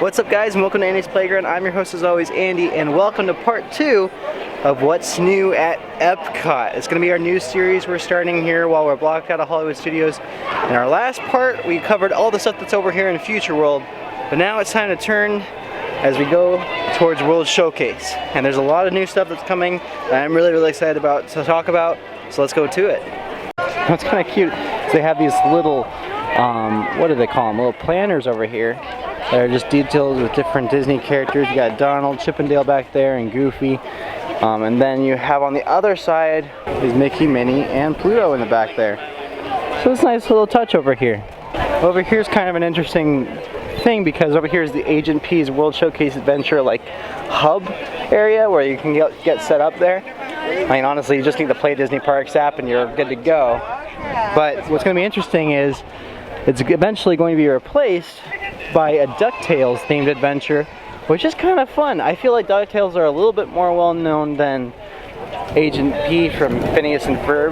What's up guys, and welcome to Andy's Playground. I'm your host as always, Andy, and welcome to part 2 of what's new at Epcot. It's going to be our new series we're starting here while we're blocked out of Hollywood Studios. In our last part, we covered all the stuff that's over here in Future World, but now it's time to turn as we go towards World Showcase. And there's a lot of new stuff that's coming that I'm really excited about to talk about, so let's go to it. What's kind of cute is they have these little, what do they call them, little planners over here. They're just detailed with different Disney characters. You got Donald, Chippendale back there, and Goofy. And then you have on the other side is Mickey, Minnie, and Pluto in the back there. So it's a nice little touch over here. Over here is kind of an interesting thing because over here is the Agent P's World Showcase Adventure like hub area where you can get set up there. I mean, honestly, you just need to play Disney Parks app and you're good to go. But what's going to be interesting is it's eventually going to be replaced by a DuckTales themed adventure, which is kind of fun. I feel like DuckTales are a little bit more well known than Agent P from Phineas and Ferb,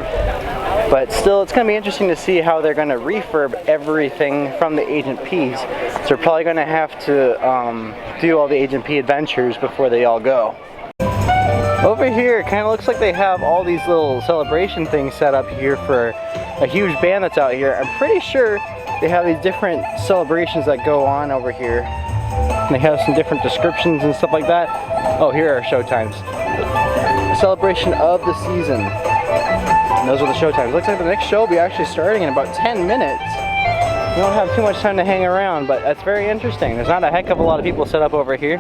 but still it's going to be interesting to see how they're going to refurb everything from the Agent P's. So they're probably going to have to do all the Agent P adventures before they all go. Over here it kind of looks like they have all these little celebration things set up here for a huge band that's out here. I'm pretty sure they have these different celebrations that go on over here. And they have some different descriptions and stuff like that. Oh, here are show times. Celebration of the season. And those are the show times. Looks like the next show will be actually starting in about 10 minutes. We don't have too much time to hang around, but that's very interesting. There's not a heck of a lot of people set up over here.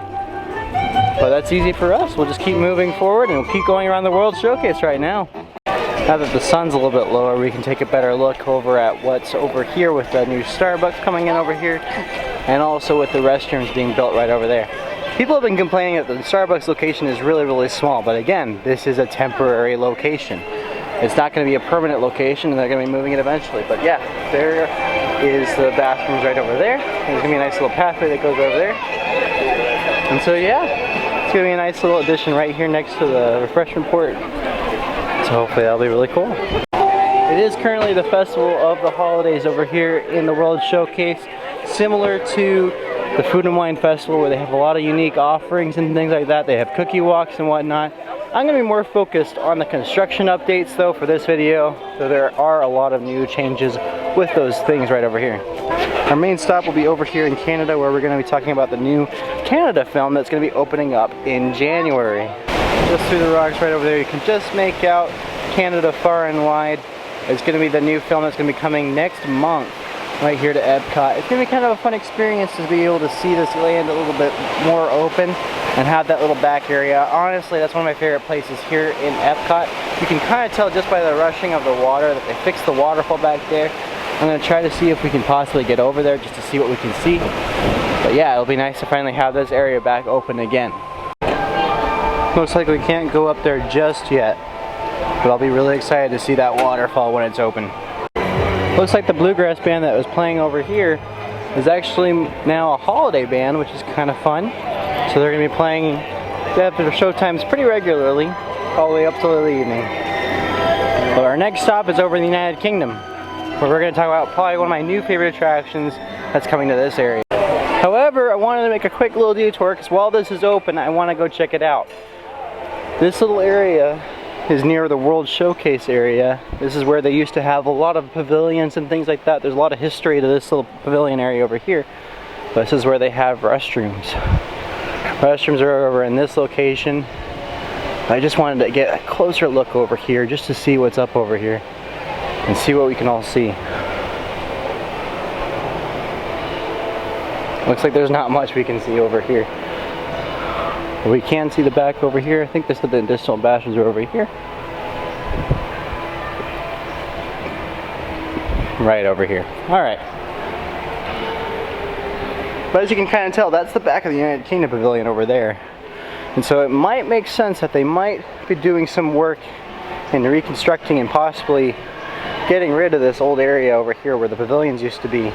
But that's easy for us. We'll just keep moving forward and we'll keep going around the World Showcase right now. Now that the sun's a little bit lower, we can take a better look over at what's over here with the new Starbucks coming in over here, and also with the restrooms being built right over there. People have been complaining that the Starbucks location is really small, but again, this is a temporary location. It's not going to be a permanent location, and they're going to be moving it eventually. But yeah, there is the bathrooms right over there. There's going to be a nice little pathway that goes over there. And so yeah, it's going to be a nice little addition right here next to the refreshment port. So hopefully that'll be really cool. It is currently the Festival of the Holidays over here in the World Showcase, similar to the Food and Wine Festival where they have a lot of unique offerings and things like that. They have cookie walks and whatnot. I'm going to be more focused on the construction updates though for this video, so there are a lot of new changes with those things right over here. Our main stop will be over here in Canada where we're going to be talking about the new Canada film that's going to be opening up in January. Just through the rocks right over there, you can just make out Canada far and wide. It's going to be the new film that's going to be coming next month right here to Epcot. It's going to be kind of a fun experience to be able to see this land a little bit more open and have that little back area. Honestly, that's one of my favorite places here in Epcot. You can kind of tell just by the rushing of the water that they fixed the waterfall back there. I'm going to try to see if we can possibly get over there just to see what we can see. But yeah, it'll be nice to finally have this area back open again. Looks like we can't go up there just yet, but I'll be really excited to see that waterfall when it's open. Looks like the bluegrass band that was playing over here is actually now a holiday band, which is kind of fun. So they're going to be playing their show times pretty regularly, all the way up till the evening. But our next stop is over in the United Kingdom, where we're going to talk about probably one of my new favorite attractions that's coming to this area. However, I wanted to make a quick little detour because while this is open, I want to go check it out. This little area is near the World Showcase area. This is where they used to have a lot of pavilions and things like that. There's a lot of history to this little pavilion area over here. But this is where they have restrooms. Restrooms are over in this location. I just wanted to get a closer look over here just to see what's up over here and see what we can all see. Looks like there's not much we can see over here. But we can see the back over here. I think the additional bathrooms are over here. Right over here. Alright. But as you can kind of tell, that's the back of the United Kingdom Pavilion over there. And so it might make sense that they might be doing some work in reconstructing and possibly getting rid of this old area over here where the pavilions used to be.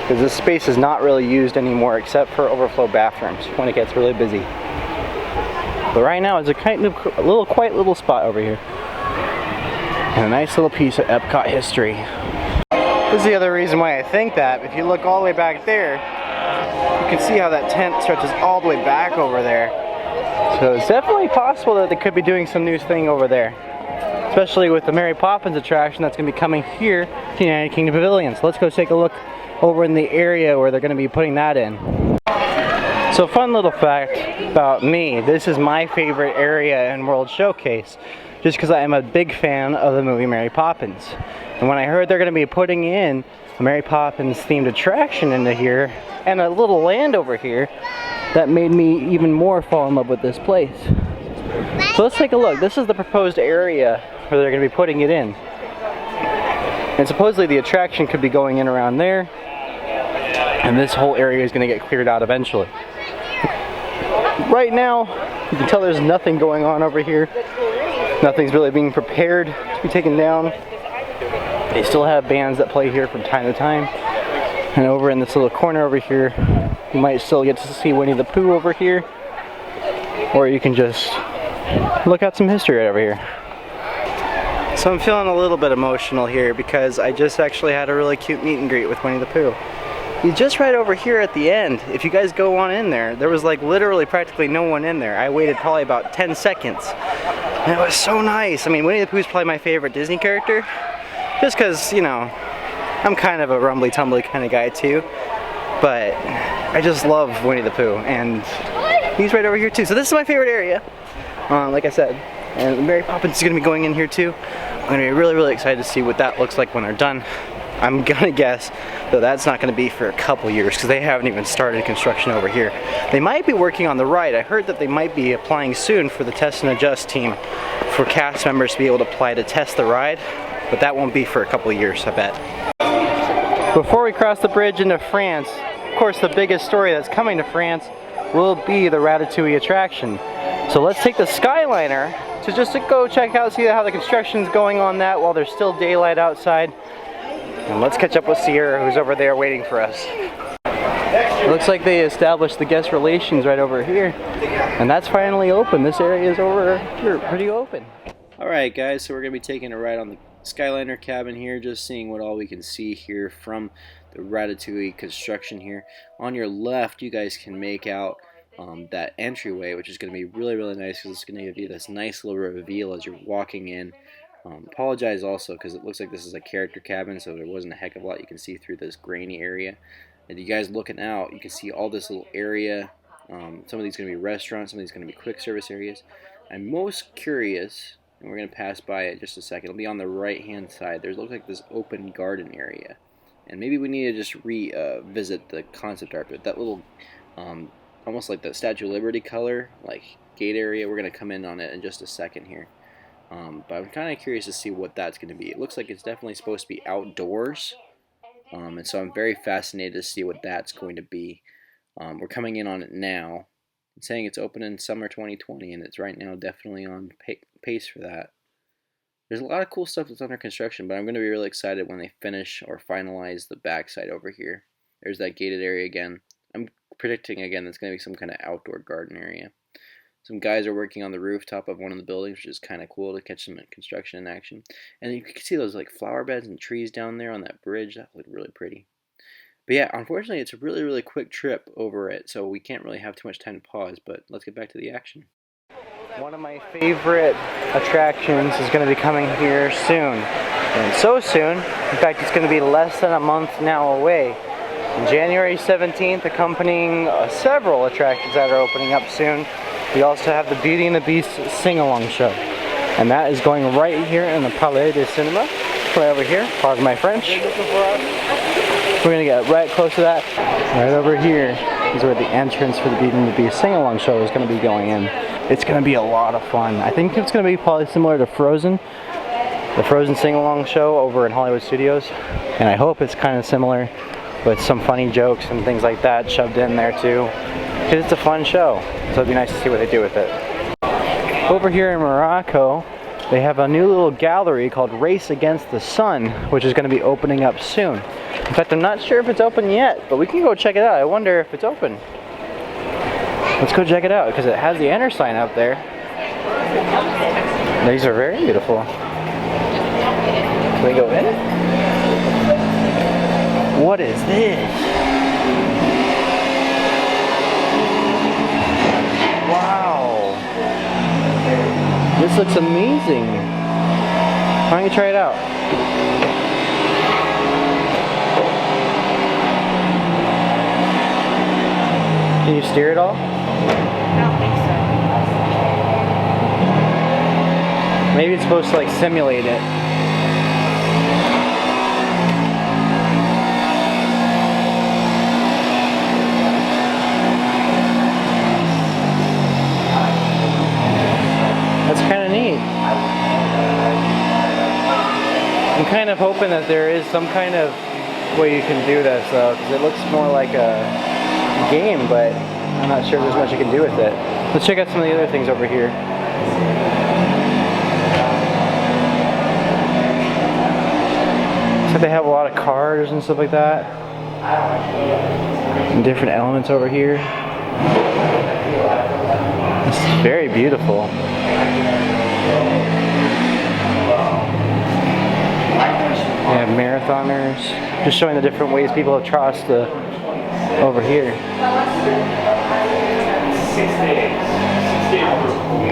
Because this space is not really used anymore except for overflow bathrooms when it gets really busy. But right now it's a quiet little spot over here. And a nice little piece of Epcot history. This is the other reason why I think that. If you look all the way back there, You can see how that tent stretches all the way back over there. So it's definitely possible that they could be doing some new thing over there. Especially with the Mary Poppins attraction that's going to be coming here to United Kingdom Pavilion. So let's go take a look over in the area where they're going to be putting that in. So fun little fact about me, this is my favorite area in World Showcase. Just because I am a big fan of the movie Mary Poppins. And when I heard they're going to be putting in a Mary Poppins themed attraction into here, and a little land over here, that made me even more fall in love with this place. So let's take a look. This is the proposed area where they're going to be putting it in. And supposedly the attraction could be going in around there, and this whole area is going to get cleared out eventually. Right now, you can tell there's nothing going on over here. Nothing's really being prepared to be taken down. They still have bands that play here from time to time. And over in this little corner over here, you might still get to see Winnie the Pooh over here. Or you can just look at some history right over here. So I'm feeling a little bit emotional here because I just actually had a really cute meet and greet with Winnie the Pooh. He's just right over here at the end. If you guys go on in there, there was like literally practically no one in there. I waited probably about 10 seconds. And it was so nice. I mean, Winnie the Pooh is probably my favorite Disney character. Just because, you know, I'm kind of a rumbly tumbly kind of guy too. But I just love Winnie the Pooh. And he's right over here too. So this is my favorite area, like I said. And Mary Poppins is going to be going in here too. I'm going to be really, really excited to see what that looks like when they're done. I'm gonna guess, though that's not gonna be for a couple years because they haven't even started construction over here. They might be working on the ride. I heard that they might be applying soon for the Test and Adjust team for cast members to be able to apply to test the ride, but that won't be for a couple of years, I bet. Before we cross the bridge into France, of course the biggest story that's coming to France will be the Ratatouille attraction. So let's take the Skyliner to just go check out, see how the construction's going on that while there's still daylight outside. And let's catch up with Sierra, who's over there waiting for us. It looks like they established the guest relations right over here. And that's finally open. This area is over here, pretty open. Alright guys, so we're going to be taking a ride on the Skyliner cabin here, just seeing what all we can see here from the Ratatouille construction here. On your left, you guys can make out that entryway, which is going to be really, really nice because it's going to give you this nice little reveal as you're walking in. Apologize also because it looks like this is a character cabin, so there wasn't a heck of a lot you can see through this grainy area. And you guys looking out, you can see all this little area. Some of these are going to be restaurants, some of these are going to be quick service areas. I'm most curious, and we're going to pass by it in just a second. It'll be on the right hand side. There's looks like this open garden area, and maybe we need to just revisit the concept art. But that little, almost like the Statue of Liberty color, like gate area. We're going to come in on it in just a second here. But I'm kind of curious to see what that's going to be. It looks like it's definitely supposed to be outdoors, and so I'm very fascinated to see what that's going to be. We're coming in on it now. It's saying it's open in summer 2020, and it's right now definitely on pace for that. There's a lot of cool stuff that's under construction, but I'm going to be really excited when they finish or finalize the backside over here. There's that gated area again. I'm predicting again that's going to be some kind of outdoor garden area. Some guys are working on the rooftop of one of the buildings, which is kind of cool to catch some construction in action. And you can see those like flower beds and trees down there on that bridge. That looked really pretty. But yeah, unfortunately, it's a really, really quick trip over it, so we can't really have too much time to pause. But let's get back to the action. One of my favorite attractions is going to be coming here soon. And so soon, in fact, it's going to be less than a month now away. On January 17th, accompanying several attractions that are opening up soon. We also have the Beauty and the Beast sing-along show. And that is going right here in the Palais de Cinema. Right over here, pardon my French. We're going to get right close to that. Right over here is where the entrance for the Beauty and the Beast sing-along show is going to be going in. It's going to be a lot of fun. I think it's going to be probably similar to Frozen. The Frozen sing-along show over in Hollywood Studios. And I hope it's kind of similar with some funny jokes and things like that shoved in there too. Because it's a fun show, so it'd be nice to see what they do with it. Over here in Morocco, they have a new little gallery called Race Against the Sun, which is going to be opening up soon. In fact, I'm not sure if it's open yet, but we can go check it out. I wonder if it's open. Let's go check it out, because it has the enter sign up there. These are very beautiful. Can we go in? What is this? looks amazing. Why don't you try it out? Can you steer it all? I don't think so. Maybe it's supposed to like simulate it. That's kind of neat. I'm kind of hoping that there is some kind of way you can do this though, because it looks more like a game, but I'm not sure there's much you can do with it. Let's check out some of the other things over here. So they have a lot of cars and stuff like that. And different elements over here. It's very beautiful. They have marathoners, just showing the different ways people have crossed over here. 6 days. 6 days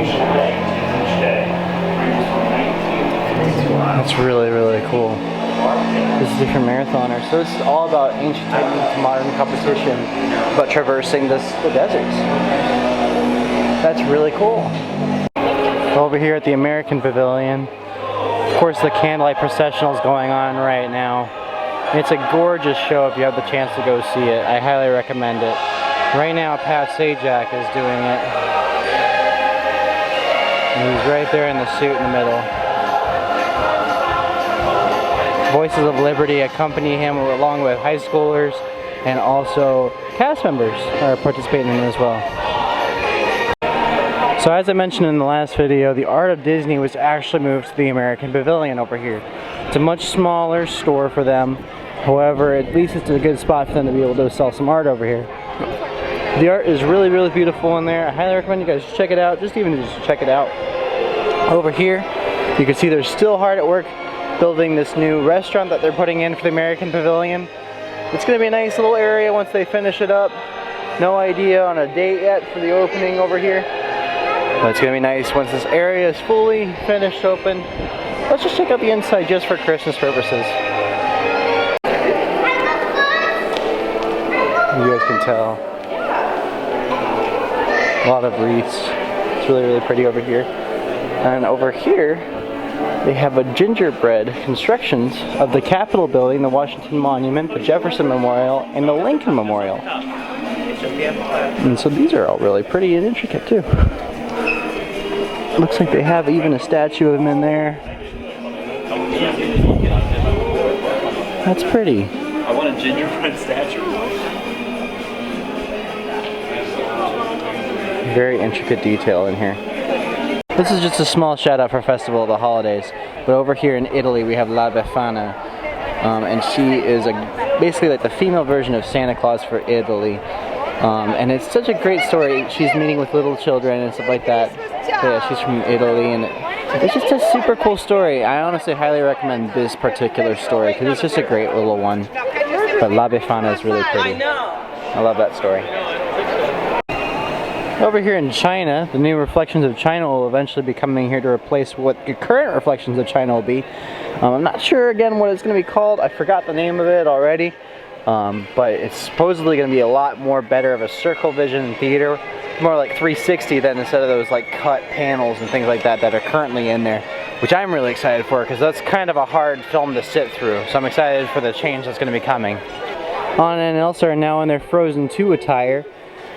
each day. That's really, really cool. This is different marathoners. So it's all about ancient technique to modern competition, but traversing the deserts. That's really cool. Over here at the American Pavilion, of course the candlelight processional is going on right now. It's a gorgeous show if you have the chance to go see it. I highly recommend it. Right now Pat Sajak is doing it. And he's right there in the suit in the middle. Voices of Liberty accompany him along with high schoolers, and also cast members are participating in it as well. So as I mentioned in the last video, the Art of Disney was actually moved to the American Pavilion over here. It's a much smaller store for them. However, at least it's a good spot for them to be able to sell some art over here. The art is really, really beautiful in there. I highly recommend you guys check it out, just check it out. Over here, you can see they're still hard at work building this new restaurant that they're putting in for the American Pavilion. It's going to be a nice little area once they finish it up. No idea on a date yet for the opening over here. But it's going to be nice once this area is fully finished open. Let's just check out the inside just for Christmas purposes. You guys can tell. A lot of wreaths. It's really, really pretty over here. And over here, they have a gingerbread constructions of the Capitol building, the Washington Monument, the Jefferson Memorial, and the Lincoln Memorial. And so these are all really pretty and intricate too. Looks like they have even a statue of him in there. That's pretty. I want a gingerbread statue. Very intricate detail in here. This is just a small shout out for Festival of the Holidays. But over here in Italy we have La Befana. And she is basically like the female version of Santa Claus for Italy. And it's such a great story. She's meeting with little children and stuff like that. So yeah, she's from Italy, and it's just a super cool story. I honestly highly recommend this particular story because it's just a great little one. But La Befana is really pretty. I love that story. Over here in China, the new Reflections of China will eventually be coming here to replace what the current Reflections of China will be. I'm not sure again what it's going to be called. I forgot the name of it already. But it's supposedly going to be a lot more better of a circle vision theater, more like 360 than instead of those like cut panels and things like that that are currently in there, which I'm really excited for because that's kind of a hard film to sit through. So I'm excited for the change that's going to be coming. Anna and Elsa are now in their Frozen 2 attire,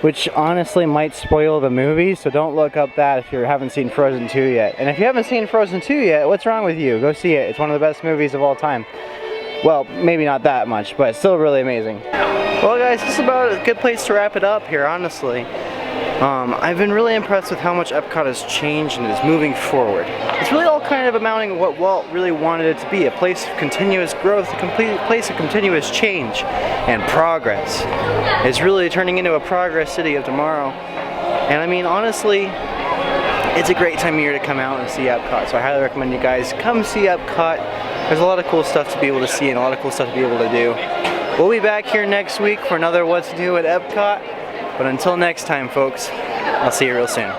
which honestly might spoil the movie, so don't look up that if you haven't seen Frozen 2 yet. And if you haven't seen Frozen 2 yet, what's wrong with you? Go see it. It's one of the best movies of all time. Well, maybe not that much, but still really amazing. Well guys, this is about a good place to wrap it up here, honestly. I've been really impressed with how much Epcot has changed and is moving forward. It's really all kind of amounting to what Walt really wanted it to be, a place of continuous growth, a complete place of continuous change and progress. It's really turning into a progress city of tomorrow. And I mean, honestly, it's a great time of year to come out and see Epcot, so I highly recommend you guys come see Epcot. There's a lot of cool stuff to be able to see and a lot of cool stuff to be able to do. We'll be back here next week for another What's New at Epcot. But until next time, folks, I'll see you real soon.